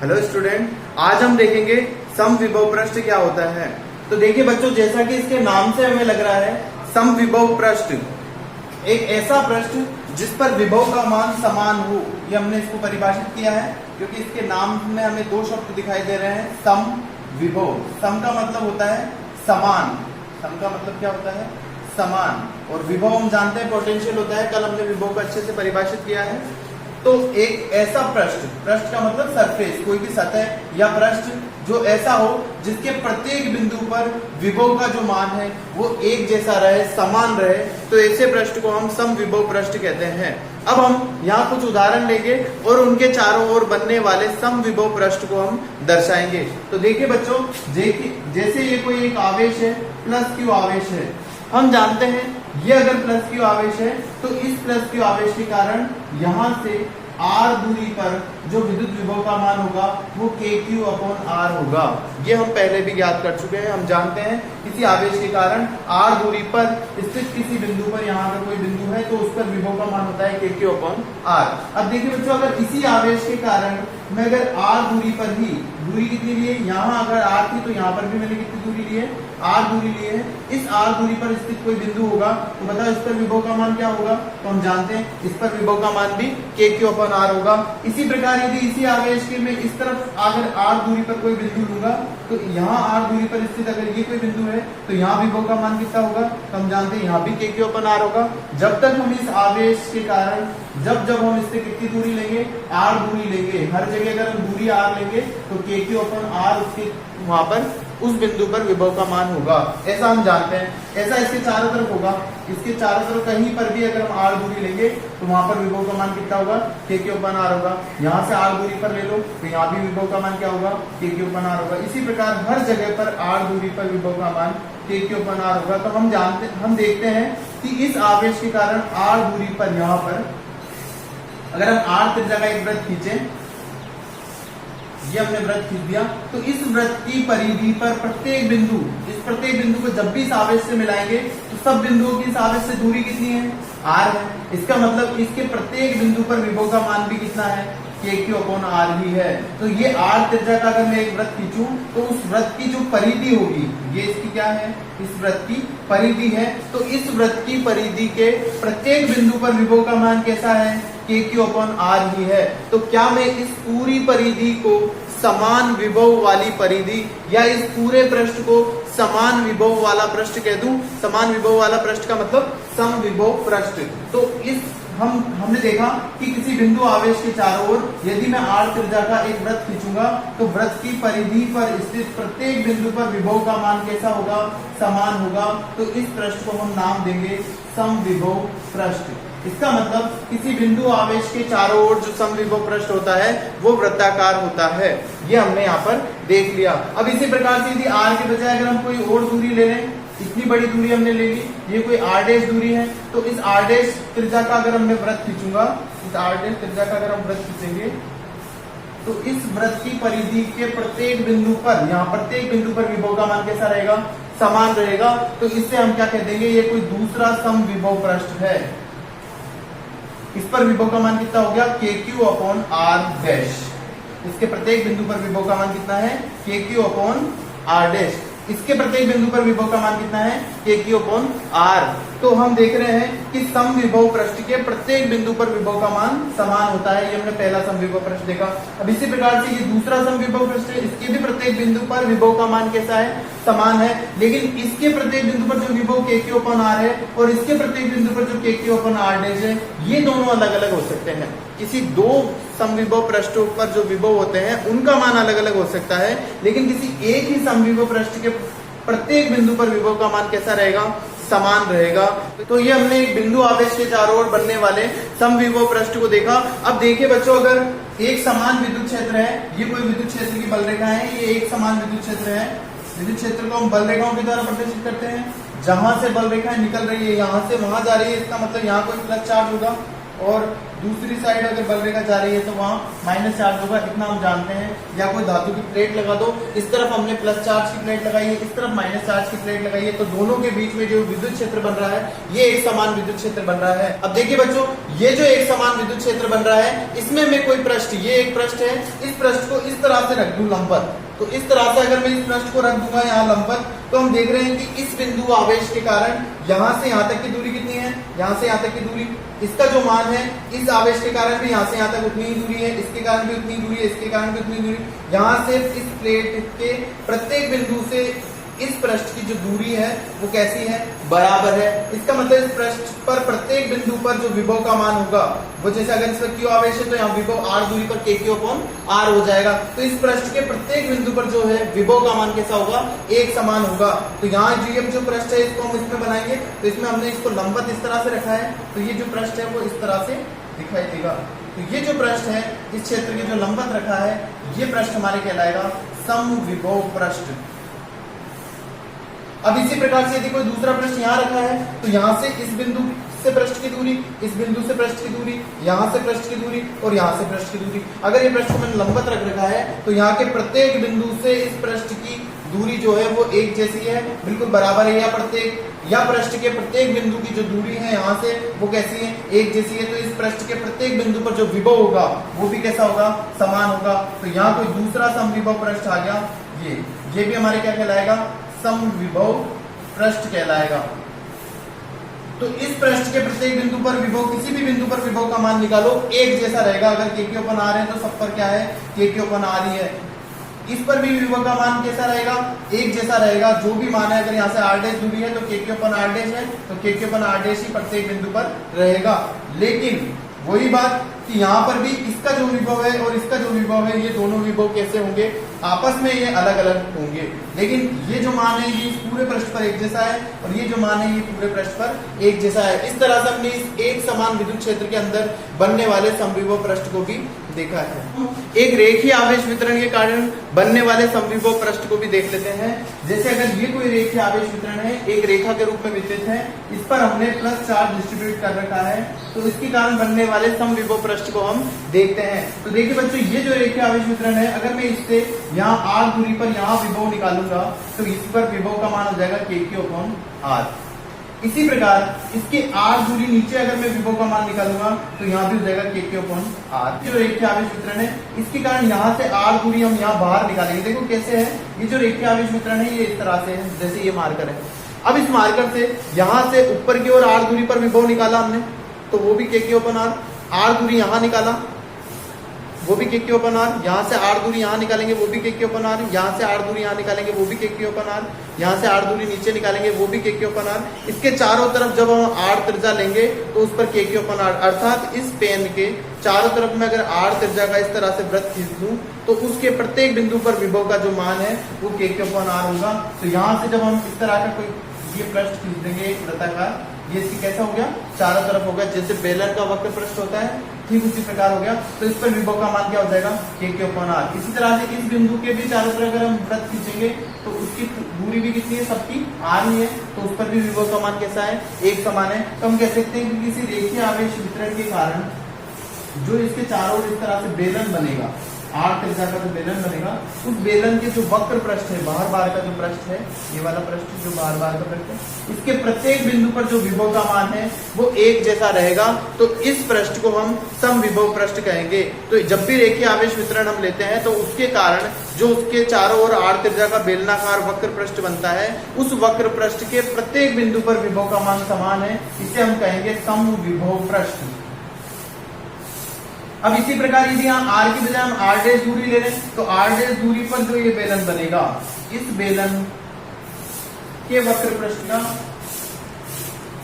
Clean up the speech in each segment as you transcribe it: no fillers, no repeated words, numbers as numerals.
Hello student, आज हम देखेंगे समविभव पृष्ठ क्या होता है। तो देखिए बच्चों, जैसा कि इसके नाम से हमें लग रहा है, समविभव पृष्ठ एक ऐसा पृष्ठ जिस पर विभव का मान समान हो। ये हमने इसको परिभाषित किया है क्योंकि इसके नाम में हमें दो शब्द दिखाई दे रहे हैं, सम विभव। सम का मतलब होता है समान, सम का मतलब क्या होता है, समान, और विभव हम जानते हैं पोटेंशियल होता है। कल हमने विभव को अच्छे से परिभाषित किया है। तो एक ऐसा पृष्ठ, पृष्ठ का मतलब सरफेस, कोई भी सतह या पृष्ठ जो ऐसा हो जिसके प्रत्येक बिंदु पर विभव का जो मान है वो एक जैसा रहे, समान रहे, तो ऐसे पृष्ठ को हम समविभव पृष्ठ कहते हैं। अब हम यहाँ कुछ उदाहरण लेंगे और उनके चारों ओर बनने वाले समविभव पृष्ठ को हम दर्शाएंगे। तो देखिए बच्चों, जैसे ये कोई एक आवेश है, प्लस क्यू आवेश है। हम जानते हैं ये अगर प्लस क्यू आवेश है तो इस प्लस क्यू आवेश के कारण यहां से r दूरी पर जो विद्युत विभव का मान होगा वो kq/r होगा। ये हम पहले भी ज्ञात कर चुके हैं। हम जानते हैं किसी आवेश के कारण r दूरी पर स्थित किसी बिंदु पर, यहाँ अगर कोई बिंदु है तो उस पर विभव का मान होता है kq/r। अब देखिए बच्चों, अगर इसी आवेश के कारण मैं अगर r दूरी पर ही, दूरी कितनी ली है, यहाँ अगर r थी तो यहाँ पर भी मैंने कितनी दूरी ली है, r दूरी ली है। इस r दूरी पर स्थित कोई बिंदु होगा तो बताओ इस पर विभव का मान क्या होगा। तो हम जानते हैं इस पर विभव का मान भी kq/r होगा। इसी प्रकार यदि इसी आवेश के मैं इस तरफ अगर r दूरी पर कोई बिंदु लूंगा तो यहाँ r दूरी पर स्थित अगर ये कोई बिंदु है तो यहाँ विभव का मान कितना होगा। तो हम जानते हैं यहाँ भी kq/r होगा। जब तक हम इस आवेश के कारण जब हम इससे कितनी दूरी लेंगे, r दूरी लेंगे, हर जगह अगर हम दूरी r लेंगे तो kq/r उसके वहां पर उस बिंदु पर विभव का मान होगा, ऐसा हम जानते हैं। ऐसा इसके चारों तरफ होगा, इसके चारों तरफ कहीं पर भी अगर हम r दूरी लेंगे तो वहां पर विभव का मान कितना होगा, kq/r होगा। यहाँ से r दूरी पर ले लो तो यहाँ भी विभव का मान क्या होगा, kq/r होगा। इसी प्रकार हर जगह पर r दूरी पर विभव का मान kq/r होगा। तो हम देखते हैं कि इस आवेश के कारण r दूरी पर यहाँ पर अगर हम r त्रिज्या का एक वृत्त खींचे, ये हमने वृत्त खींच दिया, तो इस वृत्त की परिधि पर प्रत्येक बिंदु, इस प्रत्येक बिंदु को जब भी इस आवेश से मिलाएंगे तो सब बिंदुओं की इस आवेश से दूरी कितनी है, r है। इसका मतलब इसके प्रत्येक बिंदु पर विभव का मान भी कितना है, kq/r ही है। तो ये r त्रिज्या का अगर मैं एक वृत्त खींचूं तो उस वृत्त की जो परिधि होगी, ये इसकी क्या है, इस वृत्त की परिधि है। तो इस वृत्त की परिधि के प्रत्येक बिंदु पर विभव का मान कैसा है, kq/r ही है। तो क्या मैं इस पूरी परिधि को समान विभव वाली परिधि या इस पूरे पृष्ठ को समान विभव वाला पृष्ठ कह दूं। समान विभव वाला पृष्ठ का मतलब समविभव पृष्ठ। तो इस हमने देखा कि किसी बिंदु आवेश के चारों ओर यदि मैं r त्रिज्या का एक वृत्त खींचूंगा तो वृत्त की परिधि पर स्थित प्रत्येक बिंदु पर विभव का मान कैसा होगा, समान होगा। तो इस पृष्ठ को हम नाम देंगे समविभव पृष्ठ। इसका मतलब किसी बिंदु आवेश के चारों ओर जो समविभव पृष्ठ होता है वो वृत्ताकार होता है। ये हमने यहाँ पर देख लिया। अब इसी प्रकार से यदि r के बजाय अगर हम कोई और दूरी ले लें, इतनी बड़ी दूरी हमने ले ली, ये कोई r' दूरी है, तो इस r' त्रिज्या का अगर मैं वृत्त खींचूंगा, इस r' त्रिज्या का अगर हम वृत्त खींचेंगे तो इस वृत्त की परिधि के प्रत्येक बिंदु पर, यहाँ प्रत्येक बिंदु पर विभव का मान कैसा रहेगा, समान रहेगा। तो इससे हम क्या कह देंगे, ये कोई दूसरा समविभव पृष्ठ है। इस पर विभव का मान कितना हो गया, kq/r'। इसके प्रत्येक बिंदु पर विभव का मान कितना है, kq/r'। इसके प्रत्येक बिंदु पर विभव का मान कितना है, kq/r। तो हम देख रहे हैं कि समविभव पृष्ठ के प्रत्येक बिंदु पर विभव का मान समान होता है। ये हमने पहला समविभव पृष्ठ देखा। अब इसी प्रकार से ये दूसरा समविभव पृष्ठ है, इसके भी प्रत्येक बिंदु पर विभव का मान कैसा है, समान है। लेकिन इसके प्रत्येक बिंदु पर जो विभव kq/r है और इसके प्रत्येक बिंदु पर जो kq/r' है, ये दोनों अलग अलग हो सकते हैं। किसी दो समविभव पृष्ठों पर जो विभव होते हैं उनका मान अलग अलग हो सकता है, लेकिन किसी एक ही समविभव पृष्ठ के प्रत्येक बिंदु पर विभव का मान कैसा रहेगा, समान रहेगा। तो ये हमने एक बिंदु आवेश के चारों ओर बनने वाले समविभव पृष्ठ को देखा। अब देखिए बच्चों, अगर एक समान विद्युत क्षेत्र है, ये कोई विद्युत क्षेत्र की बल रेखा है, ये एक समान विद्युत क्षेत्र है। विद्युत क्षेत्र को हम बल रेखाओं के द्वारा प्रदर्शित करते हैं। जहां से बल रेखाएं निकल रही है, यहाँ से वहां जा रही है, इसका मतलब यहाँ कोई प्लस चार्ज होगा, और दूसरी साइड अगर बल रेखा जा रही है तो वहां माइनस चार्ज होगा, इतना हम जानते हैं। या कोई धातु की प्लेट लगा दो, इस तरफ हमने प्लस चार्ज की प्लेट लगाई है, इस तरफ माइनस चार्ज की प्लेट लगाई है, तो दोनों के बीच में जो विद्युत क्षेत्र बन रहा है ये एक समान विद्युत क्षेत्र बन रहा है। अब देखिए बच्चों, ये जो एक समान विद्युत क्षेत्र बन रहा है, इसमें मैं कोई पृष्ठ, ये एक पृष्ठ है, इस पृष्ठ को इस तरह से रख दूं लंबवत, तो इस तरह से अगर मैं इस पृष्ठ को रख दूंगा यहाँ लंबवत, तो हम देख रहे हैं कि इस बिंदु आवेश के कारण यहाँ से यहाँ तक की दूरी कितनी है, यहाँ से यहाँ तक की दूरी, इसका जो मान है इस आवेश के कारण भी यहाँ से यहाँ तक उतनी ही दूरी है, इसके कारण भी उतनी दूरी है, इसके कारण भी उतनी दूरी, यहाँ से इस प्लेट के प्रत्येक बिंदु से इस पृष्ठ की जो दूरी है वो कैसी है, बराबर है। इसका मतलब इस पृष्ठ पर प्रत्येक बिंदु पर जो विभव का मान होगा वो, जैसे अगर इस पर क्यू आवेश है तो यहाँ विभव r दूरी पर k/r हो जाएगा, तो इस पृष्ठ के प्रत्येक बिंदु पर जो है विभव का मान कैसा होगा, एक समान होगा। तो यहाँ जो पृष्ठ है इसको हम इसमें बनाएंगे, तो इसमें हमने इसको लंबवत इस तरह से रखा है, तो ये जो पृष्ठ है वो इस तरह से दिखाई देगा। तो ये जो पृष्ठ है इस क्षेत्र के जो लंबवत रखा है, ये पृष्ठ हमारे कहलाएगा समविभव पृष्ठ। अब इसी प्रकार से यदि कोई दूसरा पृष्ठ यहाँ रखा है, तो यहाँ से इस बिंदु से पृष्ठ की दूरी, इस बिंदु से पृष्ठ की दूरी, यहाँ से पृष्ठ की दूरी और यहाँ से पृष्ठ की दूरी, अगर ये पृष्ठ मैंने लंबवत रख रखा है तो यहाँ के प्रत्येक बिंदु से इस पृष्ठ की दूरी जो है वो एक जैसी है, बिल्कुल बराबर है, या पृष्ठ के प्रत्येक बिंदु की जो दूरी है यहाँ से वो कैसी है, एक जैसी है। तो इस पृष्ठ के प्रत्येक बिंदु पर जो विभव होगा वो भी कैसा होगा, समान होगा। तो यहाँ कोई दूसरा समविभव पृष्ठ आ गया, ये भी हमारे क्या कहलाएगा, समविभव पृष्ठ कहलाएगा। तो इस पृष्ठ के प्रत्येक बिंदु पर विभव, किसी भी बिंदु पर विभव का मान निकालो, एक जैसा रहेगा। अगर k/r है तो सब पर क्या है, k/r ही है। इस पर भी विभव का मान कैसा रहेगा, एक जैसा रहेगा। जो भी मान है, अगर यहाँ से r' दूरी है तो k/r' है, तो k/r' ही प्रत्येक बिंदु पर रहेगा। लेकिन वही बात कि यहाँ पर भी इसका जो विभव है और इसका जो विभव है, ये दोनों विभव कैसे होंगे, आपस में ये अलग अलग होंगे। लेकिन ये जो मान है ये इस पूरे पृष्ठ पर एक जैसा है और ये जो मान है ये पूरे पृष्ठ पर एक जैसा है। इस तरह से हमने इस एक समान विद्युत क्षेत्र के अंदर बनने वाले समविभव पृष्ठ को भी देखा है। एक रेखीय आवेश वितरण के कारण बनने वाले समविभव पृष्ठ को भी देख लेते हैं। जैसे अगर ये कोई रेखीय आवेश वितरण है, एक रेखा के रूप में वितरित है, इस पर हमने प्लस चार्ज डिस्ट्रीब्यूट कर रखा है, तो इसके कारण बनने वाले समविभव पृष्ठ को हम देखते हैं। तो देखिए बच्चों, ये जो रेखीय आवेश वितरण है, अगर मैं इससे यहाँ r दूरी पर यहाँ विभव निकालूंगा तो इस पर विभव का मान हो जाएगा k/r। इसी प्रकार इसके r दूरी नीचे अगर मैं विभव का मान निकालूंगा तो यहाँ भी हो जाएगा k/r। जो रेखीय आवेश वितरण है, इसके कारण यहाँ से r दूरी हम यहाँ बाहर निकालेंगे। देखो कैसे है, ये जो रेखीय आवेश वितरण है ये इस तरह से है, जैसे ये मार्कर है। अब इस मार्कर से यहाँ से ऊपर की ओर r दूरी पर विभव निकाला हमने, तो वो भी k/r। r दूरी यहाँ निकाला, वो भी k/r। यहाँ से r दूरी यहाँ निकालेंगे, वो भी k/r। यहाँ से r दूरी यहाँ निकालेंगे, वो भी k/r। यहाँ से r दूरी नीचे निकालेंगे, वो भी k/r। इसके चारों तरफ जब हम r त्रिज्या लेंगे तो उस पर k/r, अर्थात इस पेन के चारों तरफ में अगर r त्रिज्या का इस तरह से वृत्त खींच दूं तो उसके प्रत्येक बिंदु पर विभव का जो मान है वो k/r होगा। तो यहाँ से जब हम इस तरह का कोई ये पृष्ठ खींच देंगे एक वृत्ताकार, ये इसकी कैसा हो गया, चारों तरफ हो गया। जैसे बेलन का वक्र पृष्ठ होता है ठीक उसी प्रकार हो गया। तो इस पर विभव का मान क्या हो जाएगा, k/r। इसी तरह से इस बिंदु के भी चारों तरफ अगर हम वृत्त खींचेंगे तो उसकी दूरी भी कितनी है, सबकी r ही है, तो उस पर भी विभव का मान कैसा है, एक समान है। तो हम कह सकते हैं कि किसी रेखीय आवेश वितरण के कारण जो इसके चारों ओर इस तरह से बेलन बनेगा, r त्रिज्या का जो बेलन बनेगा, उस बेलन के जो वक्र पृष्ठ है, बाहर बाहर का जो पृष्ठ है, ये वाला पृष्ठ जो बाहर बाहर का पृष्ठ है, इसके प्रत्येक बिंदु पर जो विभव का मान है वो एक जैसा रहेगा। तो इस पृष्ठ को हम समविभव पृष्ठ कहेंगे। तो जब भी रेखीय आवेश वितरण हम लेते हैं तो उसके कारण जो उसके चारों ओर r त्रिज्या का बेलनाकार वक्र पृष्ठ बनता है, उस वक्र पृष्ठ के प्रत्येक बिंदु पर विभव का मान समान है, इसे हम कहेंगे समविभव पृष्ठ। अब इसी प्रकार यदि यहाँ r की बजाय हम r' दूरी ले लें तो r' दूरी पर जो ये बेलन बनेगा, इस बेलन के वक्र पृष्ठ का,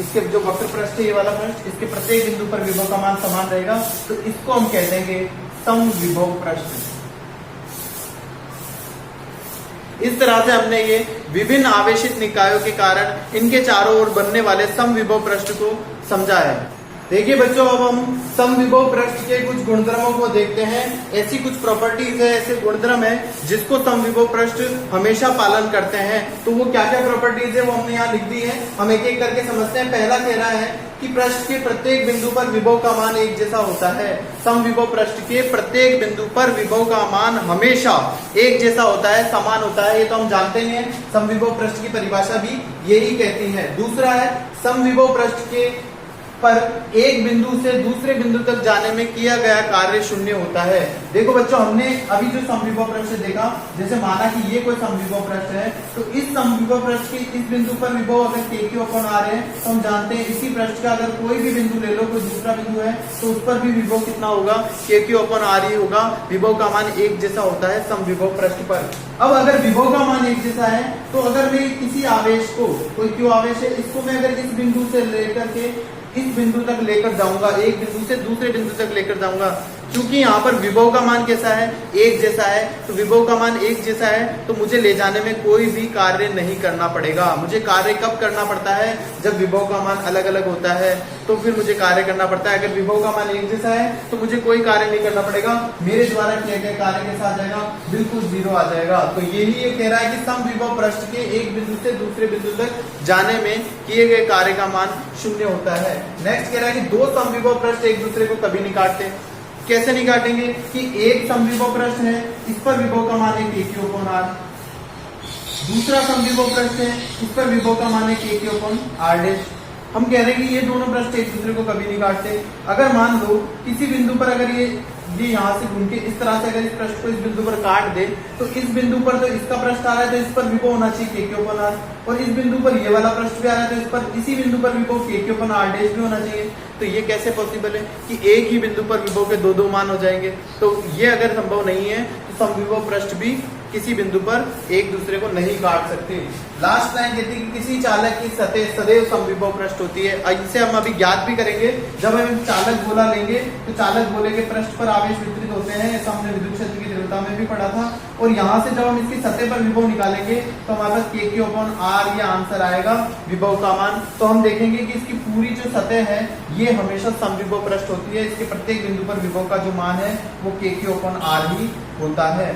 इसके जो वक्र पृष्ठ है ये वाला पृष्ठ, इसके प्रत्येक बिंदु पर विभव का मान समान रहेगा, तो इसको हम कह देंगे समविभव पृष्ठ। इस तरह से हमने ये विभिन्न आवेशित निकायों के कारण इनके चारों ओर बनने वाले समविभव पृष्ठ को समझा है। देखिए बच्चों, अब हम समविभव पृष्ठ के कुछ गुणधर्मों को देखते हैं। ऐसी कुछ प्रॉपर्टीज है, ऐसे गुणधर्म है जिसको समविभव पृष्ठ हमेशा पालन करते हैं। तो वो क्या क्या प्रॉपर्टीज है वो हमने यहाँ लिख दी है, हम एक एक करके समझते हैं। पहला कह रहा है कि पृष्ठ के प्रत्येक बिंदु पर विभव का मान एक जैसा होता है। समविभव पृष्ठ के प्रत्येक बिंदु पर विभव का मान हमेशा एक जैसा होता है, समान होता है। ये तो हम जानते ही हैं, समविभव पृष्ठ की परिभाषा भी यही कहती है। दूसरा है समविभव पृष्ठ के पर एक बिंदु से दूसरे बिंदु तक जाने में किया गया कार्य शून्य होता है। देखो बच्चों, हमने अभी जो समविभव पृष्ठ देखा, जैसे माना कि ये कोई समविभव पृष्ठ है, तो इस समविभव पृष्ठ के इस बिंदु पर विभव अगर KQ/R है, तो हम जानते हैं इसी पृष्ठ का अगर कोई भी बिंदु ले लो, कोई दूसरा बिंदु है, तो उस पर भी विभव कितना होगा, KQ/R ही होगा। विभव का मान एक जैसा होता है समविभव पृष्ठ पर। अब अगर विभव का मान एक जैसा है, तो अगर मैं किसी आवेश को, कोई Q आवेश है, इसको मैं अगर इस बिंदु से लेकर के इस बिंदु तक लेकर जाऊंगा, एक बिंदु से दूसरे बिंदु तक लेकर जाऊंगा, क्योंकि यहाँ पर विभव का मान कैसा है, एक जैसा है, तो विभव का मान एक जैसा है, तो मुझे ले जाने में कोई भी कार्य नहीं करना पड़ेगा। मुझे कार्य कब करना पड़ता है, जब विभव का मान अलग अलग होता है, तो फिर मुझे कार्य करना पड़ता है। अगर विभव का मान एक जैसा है तो मुझे कोई कार्य नहीं करना पड़ेगा, मेरे द्वारा किया गया कार्य कैसा आ जाएगा, बिल्कुल 0 आ जाएगा। तो यही ये कह रहा है कि समविभव पृष्ठ के एक बिंदु से दूसरे बिंदु तक जाने में किए गए कार्य का मान शून्य होता है। नेक्स्ट कह रहा है कि दो समविभव पृष्ठ एक दूसरे को कभी नहीं काटते। कैसे नहीं काटेंगे कि एक समविभव पृष्ठ है, इस पर विभव का मान है KQ/R, दूसरा समविभव पृष्ठ है, इस पर विभव का मान है KQ/R'। हम कह रहे हैं कि ये दोनों पृष्ठ एक दूसरे को कभी नहीं काटते। अगर मान लो किसी बिंदु पर अगर ये यहाँ से घूम के इस तरह से अगर इस पृष्ठ को इस बिंदु पर काट दे, तो इस बिंदु पर तो इसका पृष्ठ आ रहा है, तो इस पर विभव होना चाहिए KQ/R, और इस बिंदु पर ये वाला पृष्ठ भी आ रहा है, तो इस पर इसी बिंदु पर विभव KQ/R' भी होना चाहिए। तो ये कैसे पॉसिबल है कि एक ही बिंदु पर विभव के दो मान हो जाएंगे? तो ये अगर संभव नहीं है, तो समविभव पृष्ठ भी किसी बिंदु पर एक दूसरे को नहीं काट सकते। लास्ट लाइन कहती है कि किसी चालक की सतह सदैव समविभव पृष्ठ होती है। इसे हम अभी ज्ञात भी करेंगे। जब हम चालक गोला लेंगे, तो चालक गोले के पृष्ठ पर आवेश वितरित होते हैं, ऐसा हमने विद्युत क्षेत्र की तीव्रता में भी पढ़ा था। और यहाँ से जब हम इसकी सतह पर विभव निकालेंगे, तो हमारे पास KQ/R ये आंसर आएगा, विभव का मान। तो हम देखेंगे कि इसकी पूरी जो सतह है ये हमेशा समविभव पृष्ठ होती है। इसके प्रत्येक बिंदु पर विभव का जो मान है वो KQ/R ही होता है।